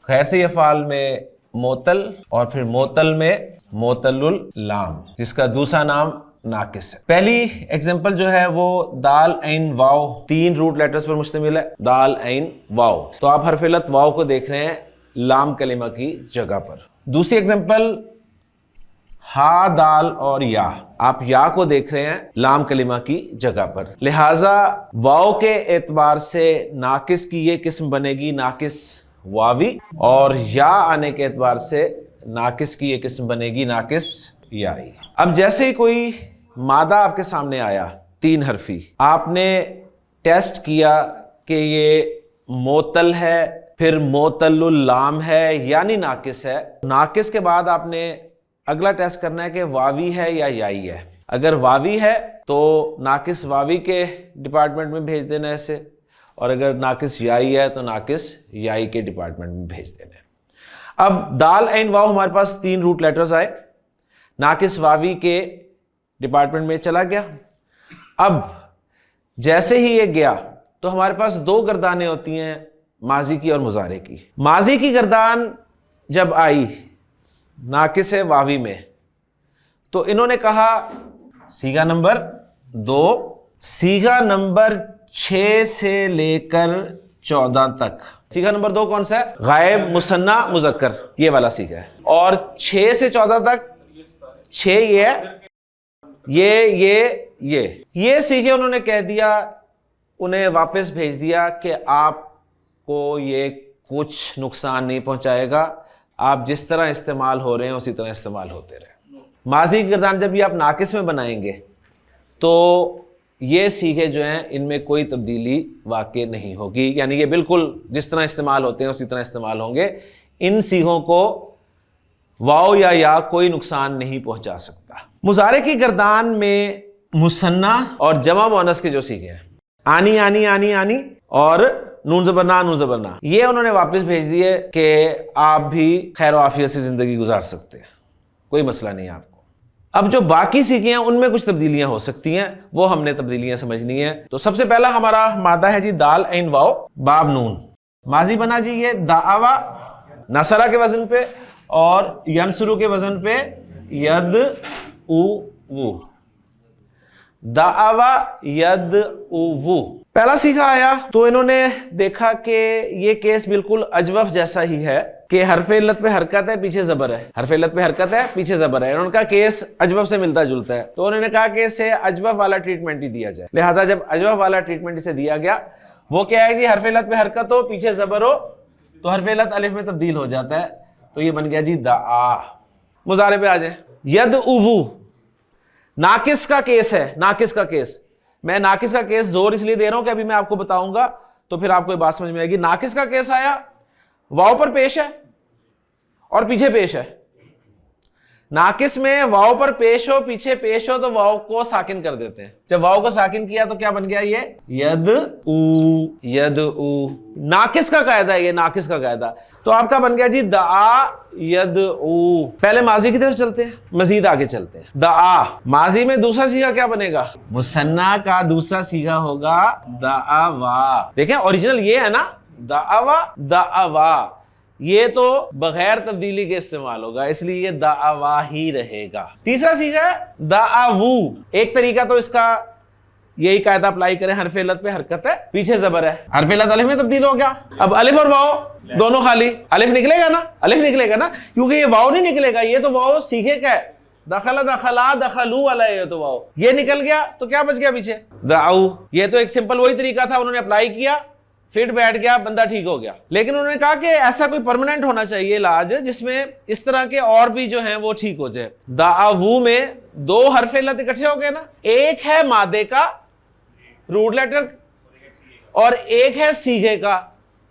غیر صحیح افعال میں معطل اور پھر معطل میں معطل اللام جس کا دوسرا نام ناقص ہے. پہلی ایگزامپل جو ہے وہ دال عین واو 3 روٹ لیٹرز پر مشتمل ہے. دال عین واو, تو آپ حرف علت واو کو دیکھ رہے ہیں لام کلمہ کی جگہ پر. دوسری ایگزامپل ہا دال اور یا, آپ یا کو دیکھ رہے ہیں لام کلمہ کی جگہ پر. لہٰذا واو کے اعتبار سے ناقص کی یہ قسم بنے گی ناقص واوی, اور یا آنے کے اعتبار سے ناقص کی یہ قسم بنے گی ناقص یائی. اب جیسے ہی کوئی مادہ آپ کے سامنے آیا 3 حرفی, آپ نے ٹیسٹ کیا کہ یہ معطل ہے, پھر معطل اللام ہے یعنی ناقص ہے. ناقص کے بعد آپ نے اگلا ٹیسٹ کرنا ہے کہ واوی ہے یا یائی ہے. اگر واوی ہے تو ناقص واوی کے ڈپارٹمنٹ میں بھیج دینا ہے اسے, اور اگر ناقص یائی ہے تو ناقص یائی کے ڈپارٹمنٹ میں بھیج دینا ہے. اب دال عین واو ہمارے پاس 3 روٹ لیٹرز آئے, ناقص واوی کے ڈپارٹمنٹ میں چلا گیا. اب جیسے ہی یہ گیا تو ہمارے پاس 2 گردانیں ہوتی ہیں, ماضی کی اور مضارع کی. ماضی کی گردان جب آئی ناقص واوی میں تو انہوں نے کہا صیغہ نمبر 2, صیغہ نمبر 6 سے لے کر 14 تک. صیغہ نمبر 2 کون سا ہے؟ غائب مثنی مذکر, یہ والا صیغہ ہے. اور 6 سے 14 تک 6 یہ ہے, یہ صیغے انہوں نے کہہ دیا, انہیں واپس بھیج دیا کہ آپ کو یہ کچھ نقصان نہیں پہنچائے گا, آپ جس طرح استعمال ہو رہے ہیں اسی طرح استعمال ہوتے رہیں. ماضی کی گردان جب یہ آپ ناقص میں بنائیں گے تو یہ صیغے جو ہیں ان میں کوئی تبدیلی واقع نہیں ہوگی, یعنی یہ بالکل جس طرح استعمال ہوتے ہیں اسی طرح استعمال ہوں گے. ان صیغوں کو واو یا کوئی نقصان نہیں پہنچا سکتا. مضارع کی گردان میں مثنی اور جمع مؤنث کے جو صیغے ہیں آنی آنی آنی آنی اور نون زبر نا, یہ انہوں نے واپس بھیج دیے کہ آپ بھی خیر و عافیت سے زندگی گزار سکتے ہیں, کوئی مسئلہ نہیں آپ کو. اب جو باقی صیغے ہیں ان میں کچھ تبدیلیاں ہو سکتی ہیں, وہ ہم نے تبدیلیاں سمجھنی ہیں. تو سب سے پہلا ہمارا مادہ ہے جی دال عین واو باب نون. ماضی بنا جی یہ دعوا نصرہ کے وزن پہ اور ینصرو کے وزن پہ ید او وو. دعوا ید او وو پہلا صیغہ آیا تو انہوں نے دیکھا کہ یہ کیس بالکل اجوف جیسا ہی ہے کہ حرف علت پہ حرکت ہے پیچھے زبر ہے, حرف علت پہ حرکت ہے پیچھے زبر ہے. انہوں کا کیس اجوف سے ملتا جلتا ہے, تو انہوں نے کہا کہ اسے اجوف والا ٹریٹمنٹ ہی دیا جائے. لہٰذا جب اجوف والا ٹریٹمنٹ اسے دیا گیا, وہ کیا ہے کہ حرف علت پہ حرکت ہو پیچھے زبر ہو تو حرف علت الف میں تبدیل ہو جاتا ہے, تو یہ بن گیا جی دعا. مضارع پہ آ جائیں. ید او ناقص کا کیس ہے, ناقص کا کیس. میں ناقص کا کیس زور اس لیے دے رہا ہوں کہ ابھی میں آپ کو بتاؤں گا تو پھر آپ کو یہ بات سمجھ میں آئے گی. ناقص کا کیس آیا, واو پر پیش ہے اور پیچھے پیش ہے. ناقص میں واو پر پیش ہو پیچھے پیش ہو تو واو کو ساکن کر دیتے ہیں. جب واو کو ساکن کیا تو کیا بن گیا یہ ید او. ید او ناقص کا قاعدہ ہے, یہ ناقص کا قاعدہ. تو آپ کا بن گیا جی دعا ید او. پہلے ماضی کی طرف چلتے ہیں, مزید آگے چلتے ہیں. دعا ماضی میں دوسرا صیغہ کیا بنے گا؟ مثنیٰ کا دوسرا صیغہ ہوگا دعوا. دیکھیں اوریجنل یہ ہے نا دعوا دعوا, یہ تو بغیر تبدیلی کے استعمال ہوگا اس لیے یہ دعوا ہی رہے گا. تیسرا صیغہ ہے دعوو. ایک طریقہ تو اس کا یہی قاعدہ اپلائی کریں, حرف علت پہ حرکت ہے پیچھے زبر ہے, حرف علت الف میں تبدیل ہو گیا. اب الف اور واو دونوں خالی, الف نکلے گا نا, الف نکلے گا نا, کیونکہ یہ واو نہیں نکلے گا, یہ تو واو صیغے کا ہے. دخل دخلا دخلو والا ہے تو واو, یہ نکل گیا تو کیا بچ گیا پیچھے دعو. یہ تو ایک سمپل وہی طریقہ تھا, انہوں نے اپلائی کیا فٹ بیٹھ گیا بندہ ٹھیک ہو گیا. لیکن انہوں نے کہا کہ ایسا کوئی پرماننٹ ہونا چاہیے علاج جس میں اس طرح کے اور بھی جو ہیں وہ ٹھیک ہو جائے. دعوو میں 2 حرف علت اکٹھے ہو گئے نا, ایک ہے مادے کا روٹ لیٹر اور ایک ہے صیغے کا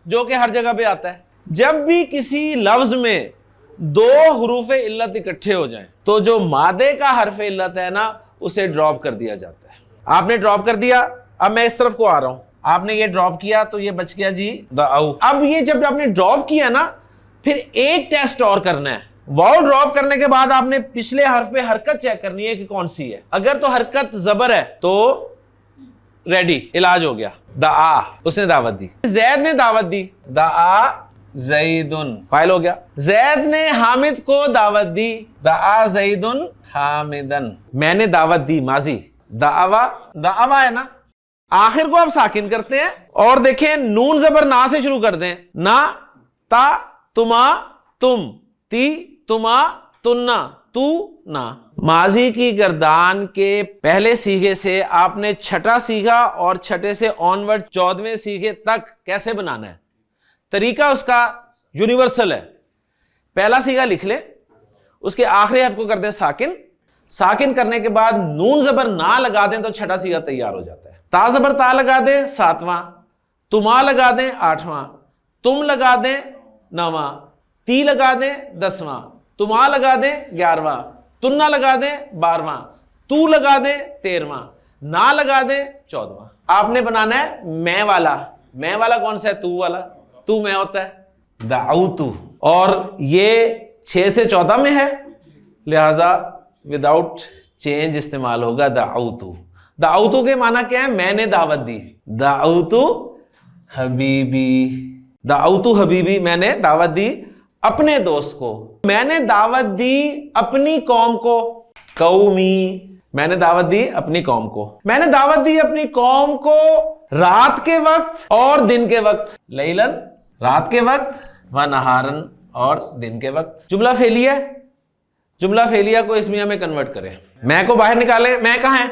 جو کہ ہر جگہ پہ آتا ہے. جب بھی کسی لفظ میں 2 حروف علت اکٹھے ہو جائیں تو جو مادے کا حرف علت ہے نا اسے ڈراپ کر دیا جاتا ہے. آپ نے ڈراپ کر دیا, اب میں اس طرف کو آ رہا ہوں, آپ نے یہ ڈراپ کیا تو یہ بچ گیا جی دعو. اب یہ جب آپ نے ڈراپ کیا نا پھر ایک ٹیسٹ اور کرنا ہے. واو ڈراپ کرنے کے بعد آپ نے پچھلے حرف پہ حرکت چیک کرنی ہے کہ کون سی ہے. اگر تو حرکت زبر ہے تو ریڈی, علاج ہو گیا. دعا, اس نے دعوت دی, زید نے دعوت دی, دعا زیدن فاعل ہو گیا. زید نے حامد کو دعوت دی. دعا زیدن حامدن. میں نے دعوت دی ماضی. دعوا ہے نا, آخر کو آپ ساکن کرتے ہیں اور دیکھیں نون زبر نا سے شروع کر دیں. نا, تا, تما, تم, تی, تما, تننا, تو, نا. ماضی کی گردان کے پہلے سیغے سے آپ نے چھٹا سیغہ اور چھٹے سے آنورڈ 14ویں سیغے تک کیسے بنانا ہے. طریقہ اس کا یونیورسل ہے. پہلا سیغہ لکھ لیں, اس کے آخری حرف کو کر دیں ساکن. ساکن کرنے کے بعد نون زبر نا لگا دیں تو چھٹا سیغہ تیار ہو جاتا ہے. تا زبر تا لگا دیں 7واں, تما لگا دیں 8واں, تم لگا دیں 9واں, تی لگا دیں 10واں, تما لگا دیں 11واں, تننا لگا دیں 12واں, تو لگا دیں 13واں, نا لگا دیں 14واں. آپ نے بنانا ہے میں والا. میں والا کون سا ہے؟ تو والا. تو میں ہوتا ہے دعوتو, اور یہ 6 سے 14 میں ہے, لہذا وداؤٹ چینج استعمال ہوگا دعوتو. دعوتو کے معنی کیا ہے؟ میں نے دعوت دی. دعوتو حبیبی. دعوتو حبیبی, میں نے دعوت دی اپنے دوست کو. میں نے دعوت دی اپنی قوم کو. قومی, میں نے دعوت دی اپنی قوم کو. میں نے دعوت دی اپنی قوم کو رات کے وقت اور دن کے وقت. لیلن رات کے وقت, و نہارن اور دن کے وقت. جملہ فعلیہ, جملہ فعلیہ کو اسمیہ میں کنورٹ کریں. میں کو باہر نکالیں. میں کہاں ہے؟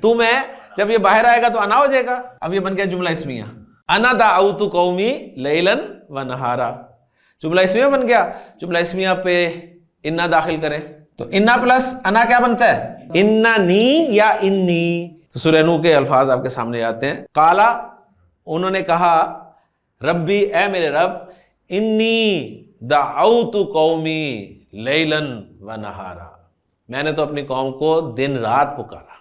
تو میں. جب یہ باہر آئے گا تو انا ہو جائے گا. اب یہ بن گیا جملہ اسمیہ. انا دعوت قومی لیلن و نہارا. جملہ اسمیہ بن گیا. جملہ اسمیہ پہ انا داخل کریں تو انا پلس انا کیا بنتا ہے؟ اننی یا انی. تو سورہ نوح کے الفاظ آپ کے سامنے آتے ہیں. قالا, انہوں نے کہا, ربی, اے میرے رب, انی دعوت قومی لیلن و نہارا, میں نے تو اپنی قوم کو دن رات پکارا.